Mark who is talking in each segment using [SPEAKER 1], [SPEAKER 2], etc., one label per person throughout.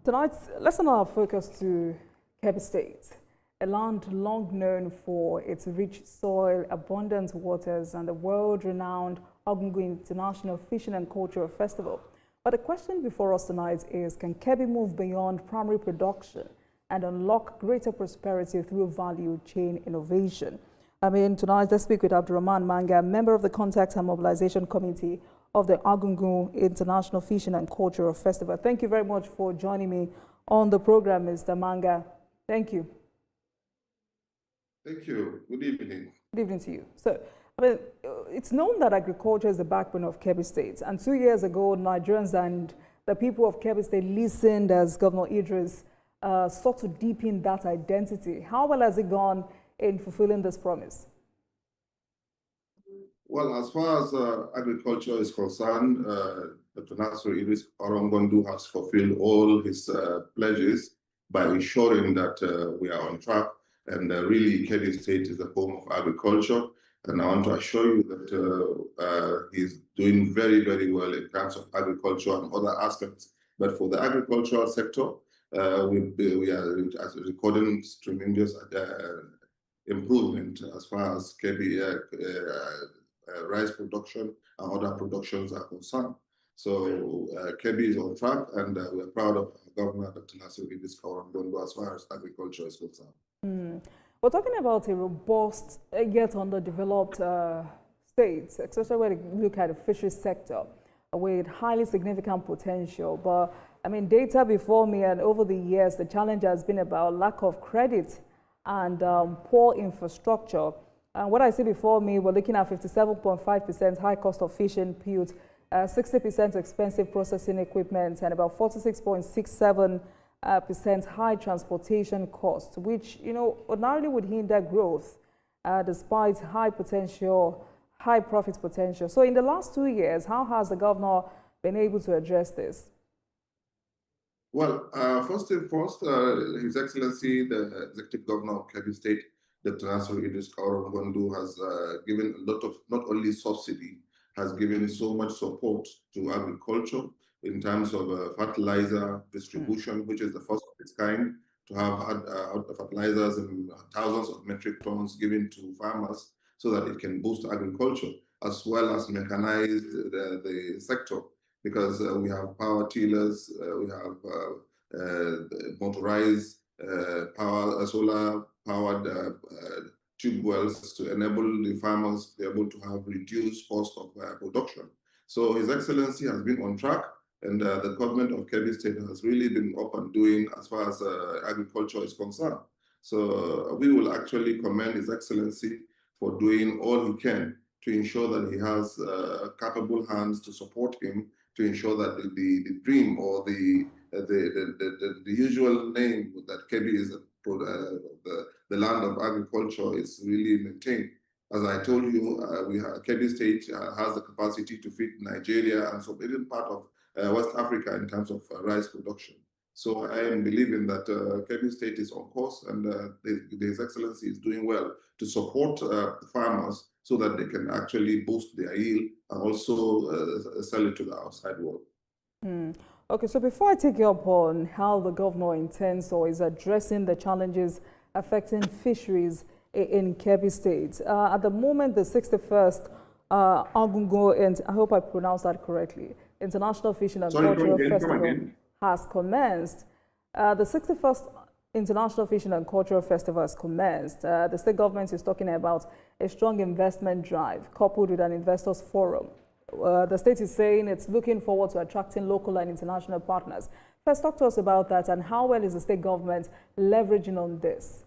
[SPEAKER 1] Tonight, let's turn our focus to Kebbi State, a land long known for its rich soil, abundant waters, and the world-renowned Argungu International Fishing and Cultural Festival. But the question before us tonight is, can Kebbi move beyond primary production and unlock greater prosperity through value chain innovation? Tonight, let's speak with Abdurrahman Manga, member of the Contact and Mobilization Committee of the Argungu International Fishing and Cultural Festival. Thank you very much for joining me on the program, Mr. Manga. Thank you.
[SPEAKER 2] Thank you. Good evening.
[SPEAKER 1] Good evening to you. So, it's known that agriculture is the backbone of Kebbi State. And 2 years ago, Nigerians and the people of Kebbi State listened as Governor Idris sought to deepen that identity. How well has it gone in fulfilling this promise?
[SPEAKER 2] Well, as far as agriculture is concerned, Dr. Nasser Idris Orongondu has fulfilled all his pledges by ensuring that we are on track. And really, Kebbi State is the home of agriculture. And I want to assure you that he's doing very, very well in terms of agriculture and other aspects. But for the agricultural sector, we are recording tremendous improvement as far as Kebbi rice production and other productions are concerned. So Kebbi is on track, and we are proud of our governor, Dr. Nasser Idris Orongondu, as far as agriculture is concerned.
[SPEAKER 1] We're talking about a robust yet underdeveloped state, especially when you look at the fisheries sector with highly significant potential. But data before me and over the years, the challenge has been about lack of credit and poor infrastructure. And what I see before me, we're looking at 57.5% high cost of fish input, 60% expensive processing equipment, and about 46.67% high transportation costs, which ordinarily would hinder growth despite high potential, high profit potential. So in the last 2 years, how has the governor been able to address this?
[SPEAKER 2] Well, first and foremost, His Excellency, the Executive Governor of Kebbi State, Dr. Nasser Idris Orongondu, has given a lot of, not only subsidy, has given so much support to agriculture in terms of fertilizer distribution, which is the first of its kind, to have fertilizers and thousands of metric tons given to farmers so that it can boost agriculture, as well as mechanize the sector, because we have power tillers, we have motorized solar-powered tube wells to enable the farmers to be able to have reduced cost of production. So His Excellency has been on track, and the government of Kebbi State has really been up and doing as far as agriculture is concerned. So we will actually commend His Excellency for doing all he can to ensure that he has capable hands to support him, to ensure that the dream or the usual name that Kebbi is the land of agriculture is really maintained. As I told you, Kebbi State has the capacity to feed Nigeria and so even part of West Africa in terms of rice production. So I am believing that Kebbi State is on course, and His Excellency is doing well to support farmers so that they can actually boost their yield and also sell it to the outside world.
[SPEAKER 1] Okay, so before I take you up on how the governor intends or is addressing the challenges affecting fisheries in Kebbi State, at the moment, the 61st Argungu, and I hope I pronounced that correctly, International Fishing and Cultural Festival has commenced. The 61st International Fishing and Cultural Festival has commenced. The state government is talking about a strong investment drive coupled with an investors forum. The state is saying it's looking forward to attracting local and international partners. First, talk to us about that and how well is the state government leveraging on this?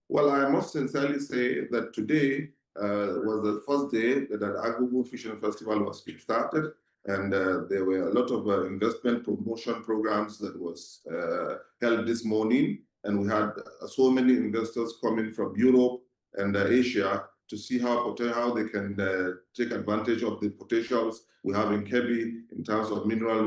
[SPEAKER 2] Well, I must sincerely say that today was the first day that Argungu Fishing Festival was started, and there were a lot of investment promotion programs that was held this morning, and we had so many investors coming from Europe and Asia to see how they can take advantage of the potentials we have in Kebbi in terms of mineral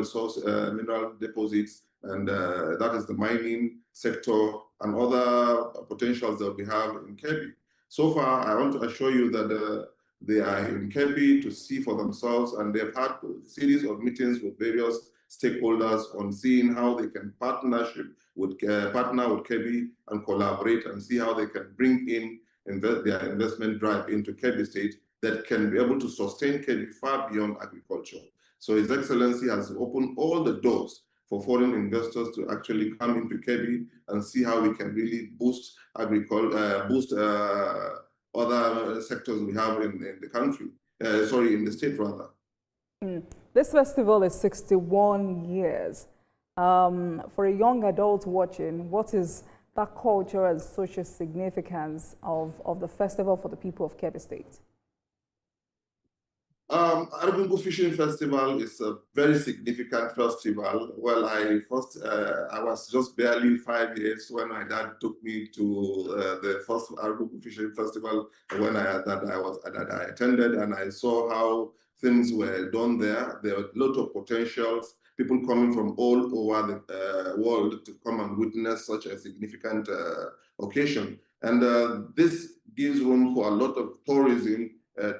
[SPEAKER 2] deposits, and that is the mining sector and other potentials that we have in Kebbi. So far, I want to assure you that they are in Kebbi to see for themselves, and they've had a series of meetings with various stakeholders on seeing how they can partner with Kebbi and collaborate and see how they can bring in their investment drive into Kebbi State that can be able to sustain Kebbi far beyond agriculture. So His Excellency has opened all the doors for foreign investors to actually come into Kebbi and see how we can really boost agriculture, boost other sectors we have in the country, in the state rather.
[SPEAKER 1] This festival is 61 years. For a young adult watching, what is that cultural and social significance of the festival for the people of Kebbi State?
[SPEAKER 2] Argungu Fishing Festival is a very significant festival. Well, I was just barely 5 years when my dad took me to the first Argungu Fishing Festival that I attended, and I saw how things were done there. There were a lot of potentials, people coming from all over the world to come and witness such a significant occasion. And this gives room for a lot of tourism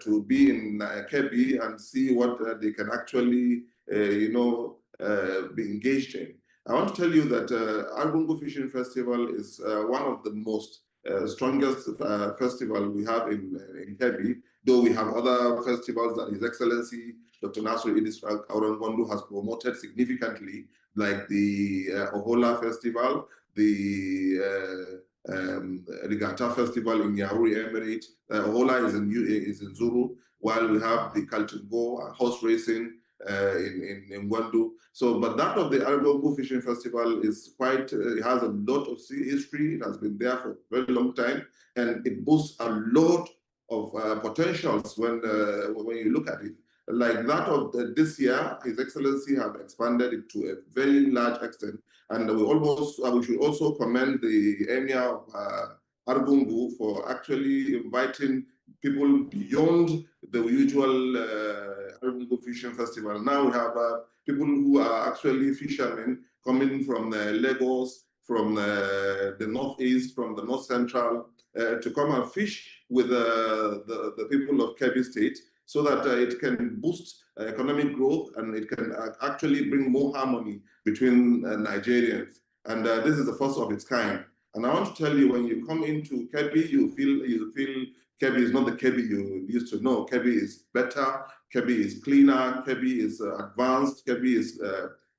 [SPEAKER 2] to be in Kebbi and see what they can actually, be engaged in. I want to tell you that Argungu Fishing Festival is one of the most strongest festival we have in Kebbi, though we have other festivals that His Excellency Dr. Nasir Idris Kauran has promoted significantly, like the Ohola Festival, the Regatta Festival in Yauri Emirate. Ohola is in Zuru, while we have the Kaltungo horse racing in Gwandu. So, but that of the Argungu Fishing Festival is quite, it has a lot of history. It has been there for a very long time, and it boasts a lot of potentials when you look at it. Like that of this year, His Excellency have expanded it to a very large extent, and we should also commend the Emir of Argungu for actually inviting people beyond the usual Argungu Fishing Festival. Now we have people who are actually fishermen coming from Lagos, from the northeast, from the north central, to come and fish with the people of Kebbi State, so that it can boost economic growth and it can actually bring more harmony between Nigerians. And this is the first of its kind. And I want to tell you, when you come into Kebbi, you feel Kebbi is not the Kebbi you used to know. Kebbi is better, Kebbi is cleaner, Kebbi is advanced, Kebbi is,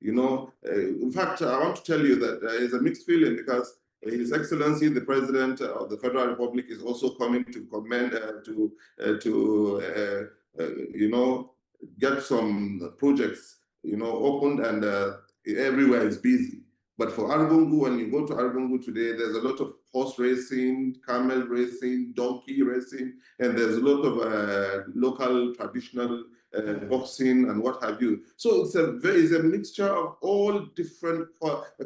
[SPEAKER 2] in fact, I want to tell you that there is a mixed feeling, because His Excellency, the President of the Federal Republic, is also coming to commend, get some projects, opened, and everywhere is busy. But for Argungu, when you go to Argungu today, there's a lot of horse racing, camel racing, donkey racing, and there's a lot of local traditional boxing and what have you. So it's a mixture of all different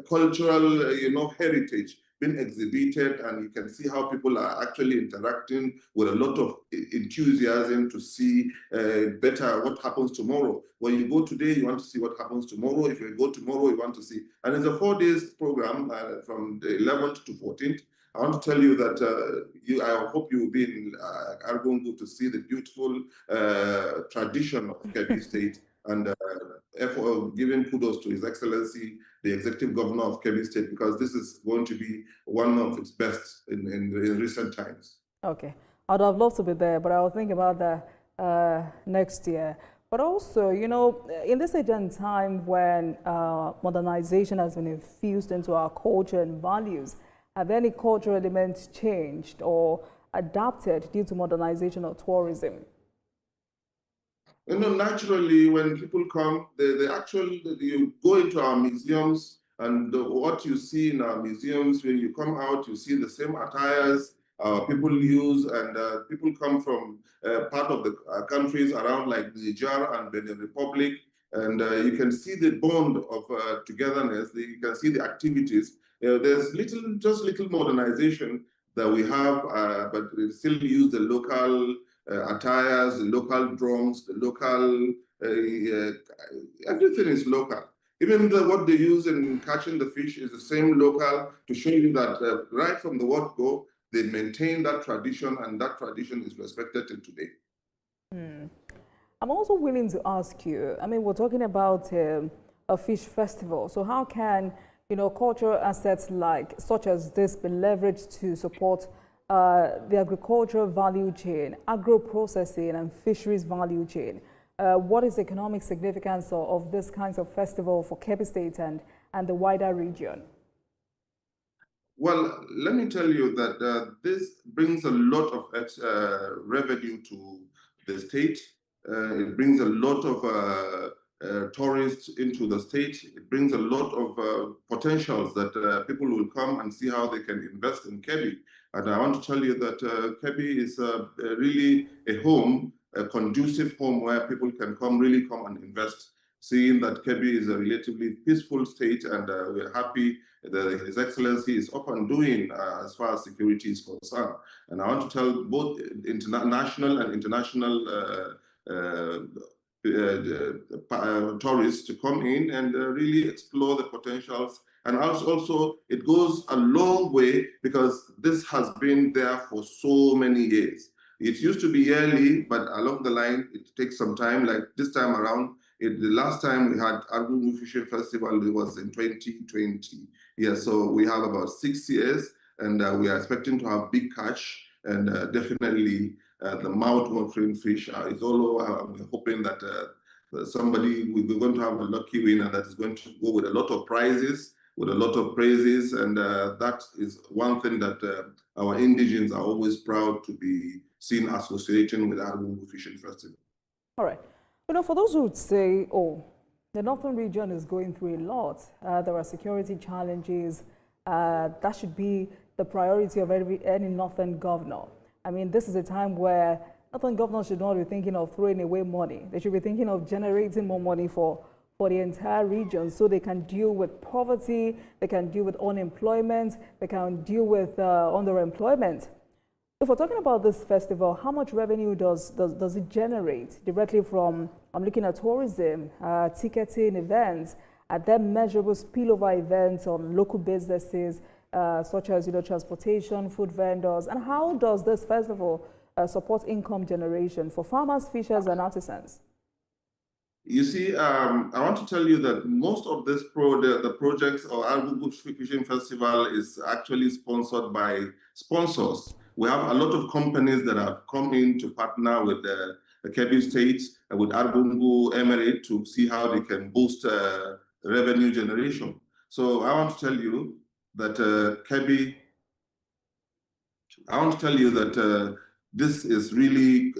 [SPEAKER 2] cultural, heritage being exhibited, and you can see how people are actually interacting with a lot of enthusiasm to see better what happens tomorrow. When you go today, you want to see what happens tomorrow. If you go tomorrow, you want to see. And it's a 4 days program from the 11th to 14th. I want to tell you that I hope you will be in Argungu to see the beautiful tradition of Kebbi State, and giving kudos to His Excellency, the Executive Governor of Kebbi State, because this is going to be one of its best in recent times.
[SPEAKER 1] Okay. I'd have loved to be there, but I'll think about that next year. But also, in this age and time when modernization has been infused into our culture and values, have any cultural elements changed or adapted due to modernization or tourism?
[SPEAKER 2] Naturally, when people come, you go into our museums, and what you see in our museums, when you come out, you see the same attires people use, and people come from part of the countries around, like Niger and Benin Republic, and you can see the bond of togetherness. You can see the activities. There's just little modernization that we have, but we still use the local attires, the local drums, the local, everything is local. Even what they use in catching the fish is the same local, to show you that right from the word go, they maintain that tradition, and that tradition is respected till today.
[SPEAKER 1] I'm also willing to ask you, we're talking about a fish festival. So how can, cultural assets such as this be leveraged to support the agricultural value chain, agro-processing and fisheries value chain? What is the economic significance of this kinds of festival for Kebbi State and the wider region?
[SPEAKER 2] Well, let me tell you that this brings a lot of revenue to the state. It brings a lot of tourists into the state. It brings a lot of potentials that people will come and see how they can invest in Kebbi. And I want to tell you that Kebbi is really a home, a conducive home where people can really come and invest, seeing that Kebbi is a relatively peaceful state, and we're happy that His Excellency is up and doing as far as security is concerned. And I want to tell both national and international tourists to come in and really explore the potentials. And also, it goes a long way because this has been there for so many years. It used to be yearly, but along the line, it takes some time. Like this time around, the last time we had Argungu Fishing Festival, it was in 2020. Yeah, so we have about 6 years, and we are expecting to have big catch, and definitely the mouth-watering fish is all over. We're hoping that we're going to have a lucky winner that is going to go with a lot of prizes, with a lot of praises, and that is one thing that our indigents are always proud to be seen associating with Argungu Fishing Festival.
[SPEAKER 1] All right. For those who would say, oh, the northern region is going through a lot. There are security challenges. That should be the priority of any northern governor. I mean, this is a time where northern governors should not be thinking of throwing away money. They should be thinking of generating more money for the entire region so they can deal with poverty, they can deal with unemployment, they can deal with underemployment. If we're talking about this festival, how much revenue does it generate directly from, I'm looking at tourism, ticketing, events, and then measurable spillover events on local businesses, such as transportation, food vendors, and how does this festival support income generation for farmers, fishers, and artisans?
[SPEAKER 2] You see, I want to tell you that most of this the projects or Argungu Fishing Festival is actually sponsored by sponsors. We have a lot of companies that have come in to partner with the Kebbi State, with Argungu Emirate to see how they can boost revenue generation. So I want to tell you that this is really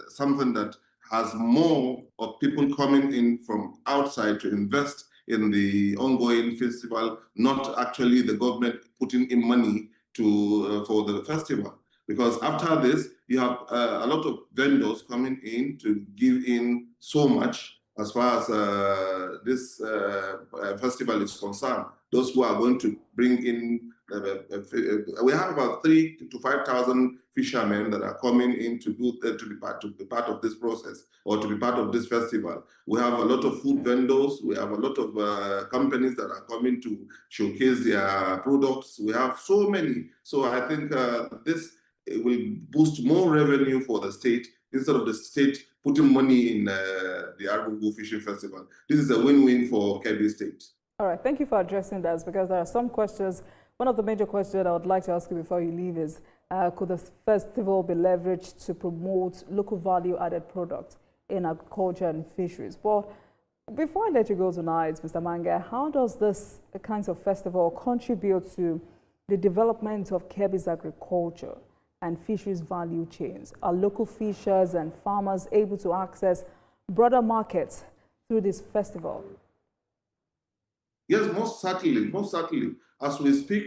[SPEAKER 2] something that has more of people coming in from outside to invest in the ongoing festival, not actually the government putting in money for the festival. Because after this, you have a lot of vendors coming in to give in so much as far as this festival is concerned. Those who are going to bring in, we have about 3,000 to 5,000 fishermen that are coming in to be part of this process or to be part of this festival. We have a lot of food vendors. We have a lot of companies that are coming to showcase their products. We have so many. So I think this will boost more revenue for the state instead of the state putting money in the Argungu Fishing Festival. This is a win-win for Kebbi State.
[SPEAKER 1] All right, thank you for addressing that, because there are some questions. One of the major questions I would like to ask you before you leave is, could the festival be leveraged to promote local value-added products in agriculture and fisheries? But before I let you go tonight, Mr. Manga, how does this kind of festival contribute to the development of Kebbi's agriculture and fisheries value chains? Are local fishers and farmers able to access broader markets through this festival?
[SPEAKER 2] Yes, most certainly, most certainly. As we speak,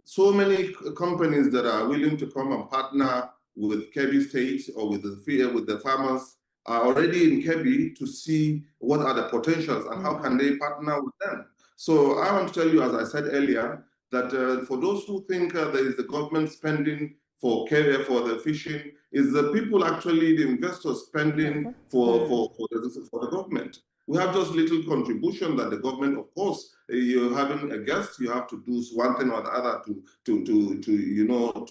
[SPEAKER 2] so many companies that are willing to come and partner with Kebbi State or with the farmers are already in Kebbi to see what are the potentials and how can they partner with them. So I want to tell you, as I said earlier, that for those who think there is the government spending for the fishing, is the people actually, the investors spending for the government. We have just little contribution that the government, of course, you're having a guest, you have to do one thing or the other to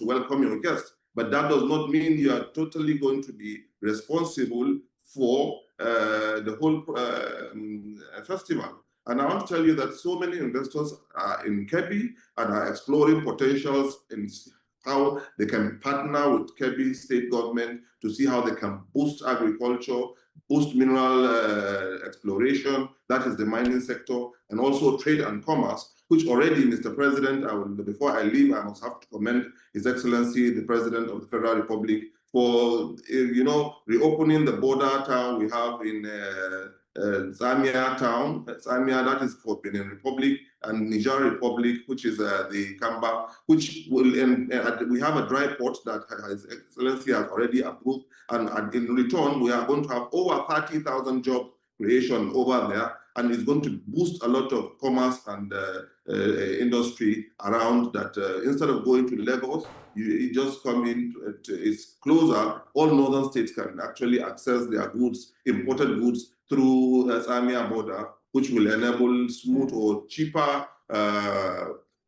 [SPEAKER 2] welcome your guest. But that does not mean you are totally going to be responsible for the whole festival. And I want to tell you that so many investors are in Kebbi and are exploring potentials in how they can partner with Kebbi state government to see how they can boost agriculture, boost mineral exploration, that is the mining sector, and also trade and commerce, which already, Mr. President, before I leave, I must have to commend His Excellency, the President of the Federal Republic, for reopening the border town we have in Zamia town. Zamia, that is for Benin Republic, and Niger Republic, which is the Kamba, which will, we have a dry port that His Excellency has already approved, and in return, we are going to have over 30,000 job creation over there, and it's going to boost a lot of commerce and industry around that. Instead of going to Lagos, you just come in, it's closer. All northern states can actually access their goods, imported goods, through Samia border, which will enable smooth or cheaper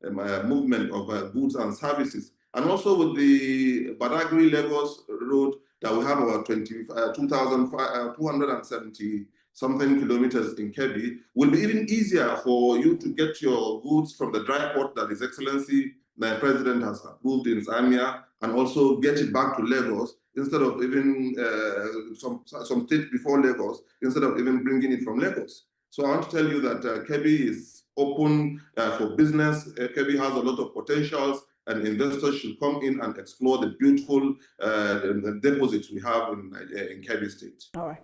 [SPEAKER 2] movement of goods and services. And also with the Badagry-Lagos road that we have about 2,270 something kilometers in Kebbi, will be even easier for you to get your goods from the dry port that His Excellency, the President, has approved in Zambia, and also get it back to Lagos instead of even some states before Lagos, instead of even bringing it from Lagos. So I want to tell you that Kebbi is open for business. Kebbi has a lot of potentials, and investors should come in and explore the beautiful deposits we have in Kebbi State.
[SPEAKER 1] All right.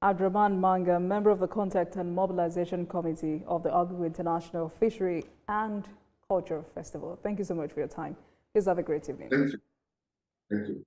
[SPEAKER 1] Abdurrahman Manga, member of the Contact and Mobilization Committee of the Agu International Fishery and Culture Festival. Thank you so much for your time. Please have a great evening.
[SPEAKER 2] Thank you. Thank you.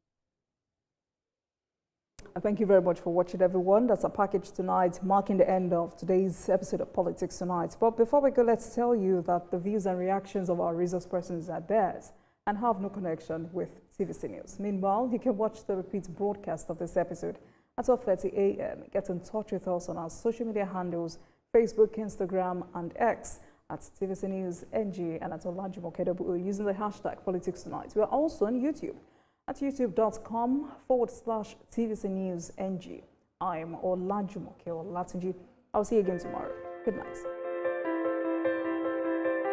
[SPEAKER 1] And thank you very much for watching, everyone. That's a package tonight, marking the end of today's episode of Politics Tonight. But before we go, let's tell you that the views and reactions of our resource persons are theirs and have no connection with TVC News. Meanwhile, you can watch the repeat broadcast of this episode at 12:30 a.m. Get in touch with us on our social media handles, Facebook, Instagram, and X at TVC News NG and at Olajumo KW using the hashtag Politics Tonight. We are also on YouTube at youtube.com/TVC News NG. I'm Olajumo Latunji. I'll see you again tomorrow. Good night.